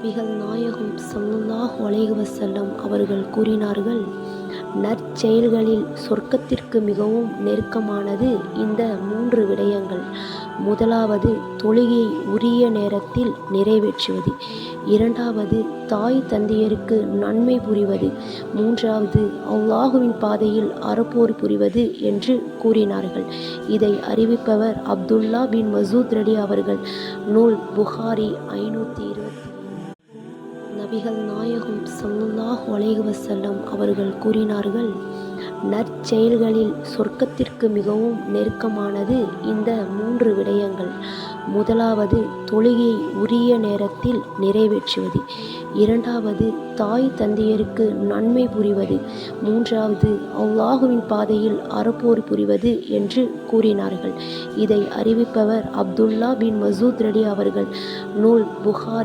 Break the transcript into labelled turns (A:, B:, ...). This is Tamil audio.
A: நபிகள் நாயகம் ஸல்லல்லாஹு அலைஹி வஸல்லம் அவர்கள் கூறினார்கள், நற்செயல்களில் சொர்க்கத்திற்கு மிகவும் நெருக்கமானது இந்த 3 விடயங்கள். முதலாவது, தொழுகையை உரிய நேரத்தில் நிறைவேற்றுவது. இரண்டாவது, தாய் தந்தையருக்கு நன்மை புரிவது. மூன்றாவது, அல்லாஹுவின் பாதையில் அறப்போர் புரிவது என்று கூறினார்கள். இதை அறிவிப்பவர் அப்துல்லா பின் மசூத் ரலி அவர்கள். நூல் புகாரி 523. நபிகள் நாயகம் ஸல்லல்லாஹு அலைஹி வஸல்லம் அவர்கள் கூறினார்கள், நற்செயல்களில் சொர்க்கத்திற்கு மிகவும் நெருக்கமானது இந்த 3 விடயங்கள். முதலாவது, தொழுகையை உரிய நேரத்தில் நிறைவேற்றுவது. இரண்டாவது, தாய் தந்தையருக்கு நன்மை புரிவது. மூன்றாவது, அல்லாஹுவின் பாதையில் அறப்போர் புரிவது என்று கூறினார்கள். இதை அறிவிப்பவர் அப்துல்லா பின் மசூத் ரலி அவர்கள். நூல் புகாரி